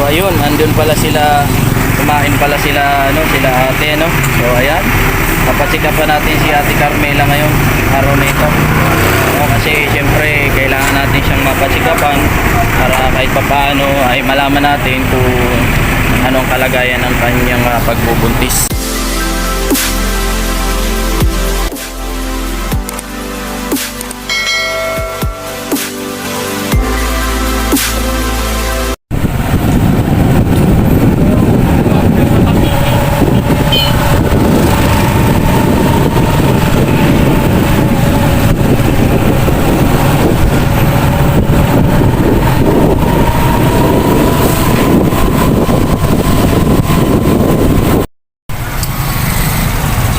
So ayun, andun pala sila, kumain pala sila, sila ate, So ayan, papatsika pa natin si Ate Carmela ngayon, araw na ito. Kasi syempre, kailangan natin siyang mapatsikapan para kahit papaano ay malaman natin kung anong kalagayan ng kanyang pagbubuntis.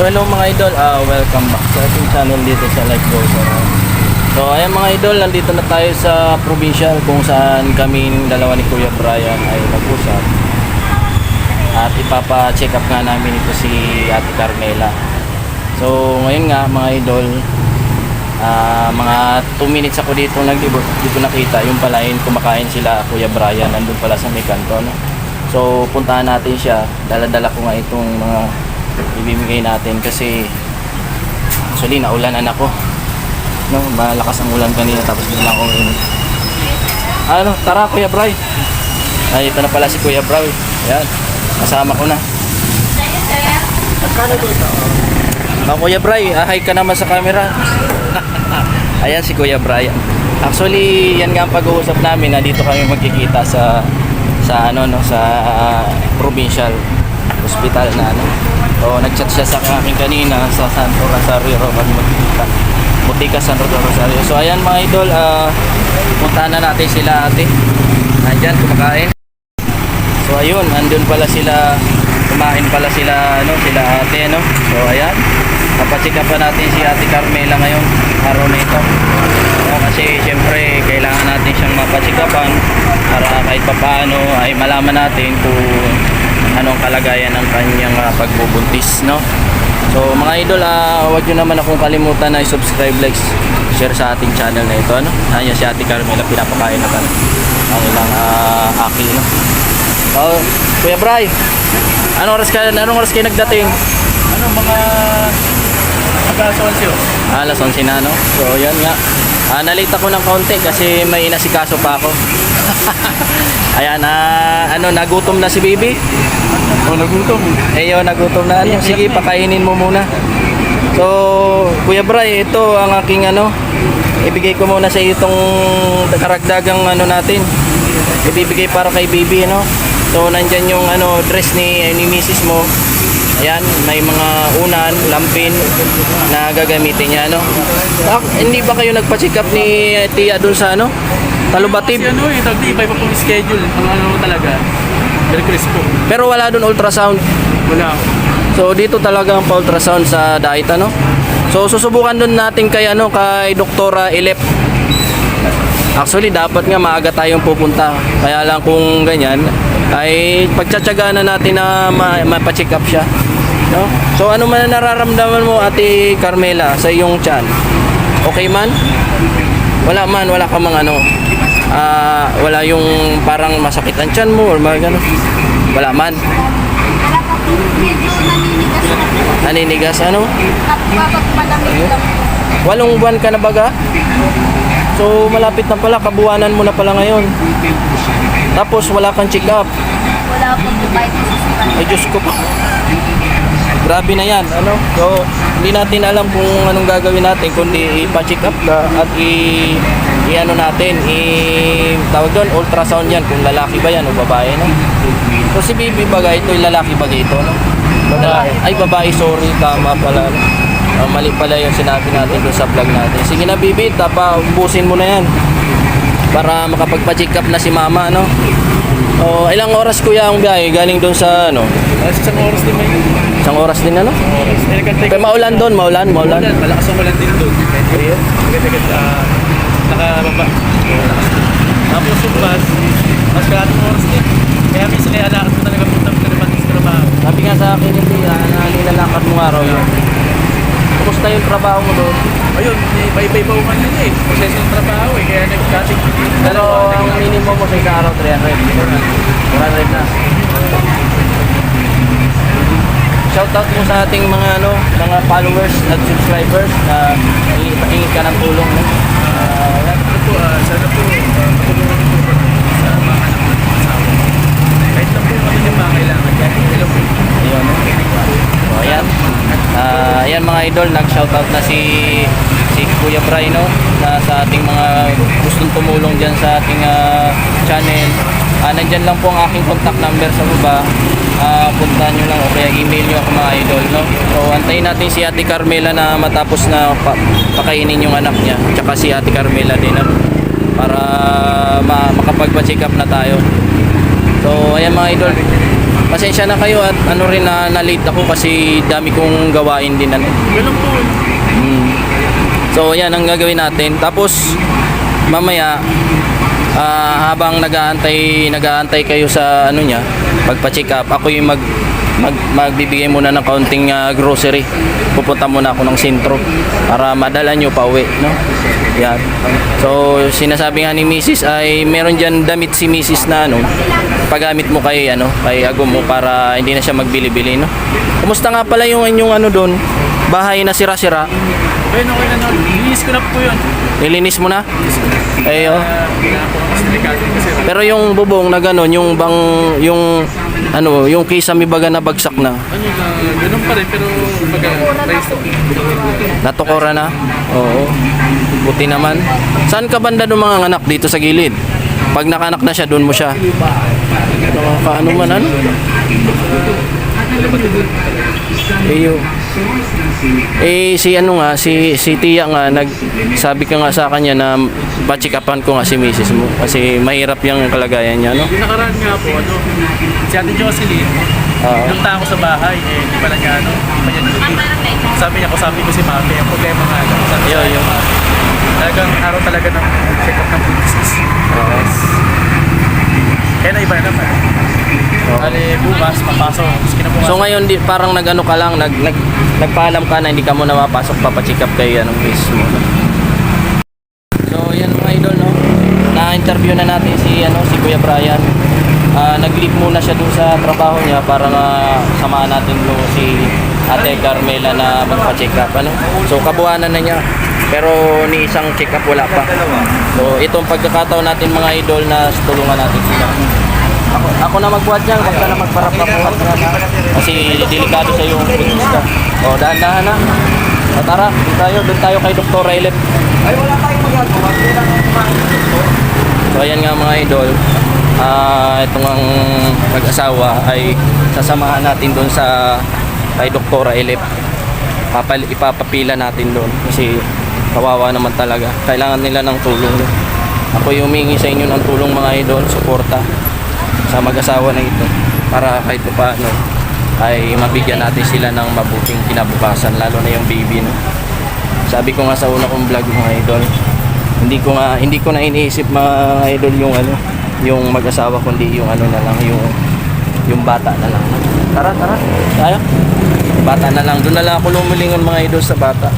So hello mga idol, welcome back sa ating channel dito sa Life Goes Around. So ayan mga idol, nandito na tayo sa provincial kung saan kami dalawa ni Kuya Brian ay nag-usap. At ipapa-check up nga namin ito si Ate Carmela. So ngayon nga mga idol, mga 2 minutes ako dito naglibot, dito nakita yung palain kumakain sila Kuya Brian, nandun pala sa may kanto. So puntahan natin siya, dala-dala ko nga itong mga ibibigay natin kasi actually naulanan ako, malakas ang ulan kanina tapos bigla akong tara Kuya Bray, ay ito na pala si Kuya Bray, ayan, kasama ko na. Kuya Bray, hi ka naman sa camera. Ayan si Kuya Bray. Actually yan nga ang pag-uusap namin na dito kami magkikita sa provincial hospital na nag-chat siya sa akin kanina sa Santo Rosario kami magkikita. Butika Santo Rosario. So ayan mga idol, puntahan na natin sila ate. Nandyan kumakain. So ayun, andun pala sila, kumain pala sila sila ate So ayan, papatsika pa natin si Ate Carmela ngayon, araw na ito. Kasi syempre kailangan natin siyang mapatsikapan para kahit papaano ay malaman natin kung anong kalagayan ng kanyang pagbubuntis, So mga idol, huwag nyo naman akong kalimutan na i-subscribe, like, share sa ating channel na ito, Ayan si Ate Carmela, pinapakain na ang ilang aki, So Kuya Bray, anong oras kayo nagdating? Mga alas 11. Alas 11 na, So yan nga, nalita ko ng kaunti kasi may inasikaso pa ako. Ayan, nagutom na si Bibi. Nagutom. Nagutom na. Sige, pakainin mo muna. So, Kuya Bray, ito ang aking ibigay ko muna sa iyo itong karagdagang natin. Ibibigay para kay Bibi, So, nandyan yung dress ni Mrs. mo. Ayan, may mga unan, lampin na gagamitin niya, Hindi ba kayo nagpa-check up ni Tia doon sa Talubatib? Iba pa pong schedule. Ang talaga. Merkulis po. Pero wala doon ultrasound? Wala. So dito talaga ang pa-ultrasound sa diet, So susubukan doon natin kay kay Doktora Elep. Actually dapat nga maaga tayong pupunta. Kaya lang kung ganyan ay pagtsatsagaan na natin na mapa-check up siya, So ano man nararamdaman mo Ate Carmela sa iyong tiyan? Okay man? Wala man, wala ka mang wala yung parang masakit ang tiyan mo or mga gano'n? Wala man? Naninigas Walong buwan ka na baga? So malapit na pala, kabuwanan mo na pala ngayon. Tapos wala kang check up? Wala pong Ay Diyos ko po. Grabe na yan, So hindi natin alam kung anong gagawin natin kundi ipa-check up ka at tawag doon, ultrasound yan kung lalaki ba yan o babae, So si Bibi baga ito, lalaki baga ito, Babae. Ay babae, sorry, tama pala, mali pala yung sinabi natin doon sa vlog natin. Sige na Bibi, ubusin mo na yan para makapagpa-check up na si mama, ilang oras kuya ang biyahe galing doon sa Isang oras din may. Isang oras din Oras. Pero maulan doon, maulan. Malakas ang ulan din doon. Agad-agad nakababa. Tapos yung bus, mas kalating oras din. Kaya minsan ay alakad ko talaga punta sa trabaho. Sabi nga sa akin hindi, nilalakad mo araw yun. Kumusta yung trabaho mo doon? Ayun, iba-iba uman nila Proseso ng trabaho Kaya nag-cutting. Pero ang minimum mo sa isang araw 300. 400 shoutout mo sa ating mga mga followers at subscribers na hingi ka ng tulong. No? Ito po, sana po, matulungan niyo po sa mga anak ng asawa. Kahit lang po kami yung mga kailangan. Hello po. Ayun. So, ayan. Ayan mga idol, nag-shoutout na si Kuya Bray, no? Na sa ating mga gustong tumulong dyan sa ating channel. Nandyan lang po ang aking contact number sa baba. Puntahan nyo lang o kaya email nyo ako mga idol, no? So antayin natin si Ate Carmela na matapos na pakainin yung anak niya. Tsaka si Ate Carmela din, ano? Para makapagpa-check up na tayo. So ayan mga idol, pasensya na kayo at ano rin na late ako kasi dami kong gawain din, ano. Ganun po. So yan ang gagawin natin. Tapos mamaya habang nag-aantay kayo sa ano niya, pagpa-check up, ako yung magbibigay muna ng kaunting grocery. Pupunta muna ako ng sentro para madala nyo pa uwi, no? Yan. So sinasabi nga ni Mrs. ay meron diyan damit si Mrs. na paggamit mo kay kay Ago mo para hindi na siya magbili-bili, no? Kumusta nga pala yung inyong doon? Bahay na sira-sira. Okay na linis ko na po yun. Nilinis mo na? Ayo. Mas delikado kasi. Pero yung bubong na gano'n, yung yung kisame baga na bagsak na. Ganun pa rin, pero raised up. Natukora na? Oo. Buti naman. Saan ka banda ng mga anak dito sa gilid? Pag nakanak na siya, doon mo siya. Nakakaano man, ano? Eyo. Si Tia nga nagsabi ka nga sa kanya na pa-check-upan ko nga si Mrs. mo kasi mahirap yung kalagayan niya, no? Yung nakaraan nga po, si Ate Jocelyn, punta ako sa bahay, hindi pala niya, sabi niya, sabi ko si Mami, ang problema nga, sabi niya, talagang araw talaga ng check-up ng business. Yes. Kaya na iba na naman. Kali bukas, papasok. So ngayon parang nagano ka lang, nagpaalam ka na hindi ka muna mapasok, papacheck up kay mismo. So yan mga idol, no? Na-interview na natin si Kuya Brian. Nag-leave muna siya dun sa trabaho niya para samahan natin si Ate Carmela na magpa-check up, ano? So kabuhanan na niya. Pero ni isang check up wala pa. So itong pagkakataon natin mga idol na tulungan natin sila. Ako na magbuhat niyan, basta na magparap na kasi delikado sa yung putis ka. O, dahan-dahan na. O, tara, doon tayo kay Dr. Elep. Ay, wala tayong magagawa. So, ayan nga mga idol. Itong ang mag-asawa ay sasamahan natin doon sa kay Dr. Elep. Ipapapila natin doon kasi kawawa naman talaga. Kailangan nila ng tulong. Ako yung humingi sa inyo ng tulong mga idol, suporta sa mag-asawa na ito para kahit paano ay mabigyan natin sila ng mabuting kinabukasan, lalo na yung baby, no? Sabi ko nga sa una kong vlog mga idol, hindi ko na iniisip mga idol yung mag-asawa, kundi yung na lang, yung bata na lang. Tara tayo, bata na lang, doon na lang ako lumulingon mga idol sa bata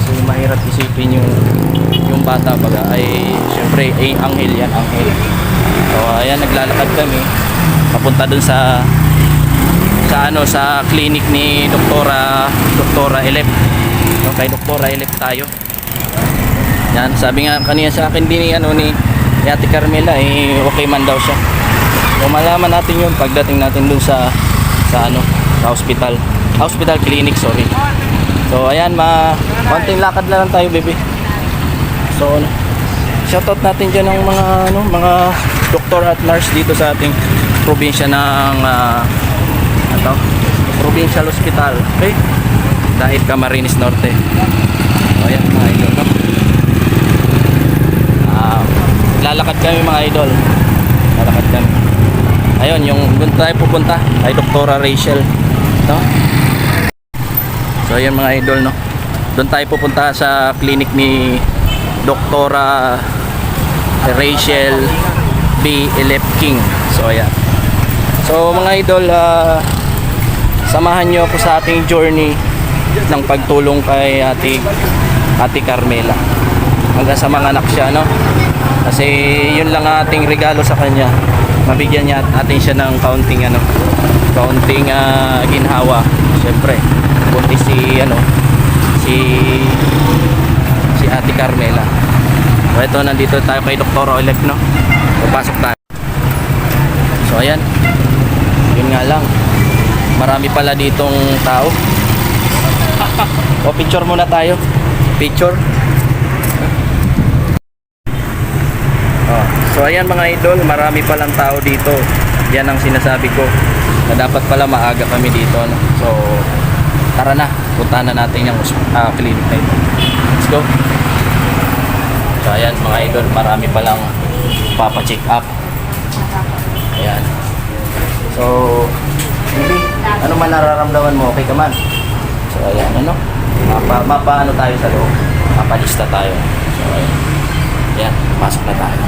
kasi mahirap isipin yung bata baga ay syempre anghel yan, anghel. So ayan, naglalakad kami papunta dun sa clinic ni Doktora Elep. So, kay Doktora Elep tayo. Yan, sabi nga kanina sa akin din ni Ate Carmela okay man daw siya. So malaman natin yun pagdating natin dun sa hospital clinic, sorry. So ayan, konting lakad na lang tayo, baby. So shoutout natin dyan ng mga doktor at nurse dito sa ating probinsya ng Provincial Hospital, okay? Dahil Camarines Norte. So ayan mga idol, no? Lalakad kami mga idol. Lalakad kami. Ayun, doon tayo pupunta kay Doktora Rachel, no? So ayan mga idol, no? Doon tayo pupunta sa clinic ni Doktora Rachel B. Elep King. So ayan. So mga idol, samahan nyo ako sa ating journey ng pagtulong kay Ate Carmela hanggang sa mga anak siya, no? Kasi yun lang ating regalo sa kanya, mabigyan niya natin siya ng kaunting kaunting ginhawa. Siyempre, buntis si Ate Carmela. So ito, nandito tayo kay Dr. Oleg, no? Papasok tayo. So ayan, yun nga lang, marami pala ditong tao. O picture muna tayo. Picture. Oh, so ayan mga idol, marami palang tao dito. Yan ang sinasabi ko, na dapat pala maaga kami dito, no? So tara na, puntahan na natin yung clinic na ito. Let's go. So ayan mga idol, marami palang papacheck up. Ayan. So hindi, ano man nararamdaman mo, okay ka man? So ayan, ano? Mapaano tayo sa loob, mapalista tayo. So ayan, pasok na tayo.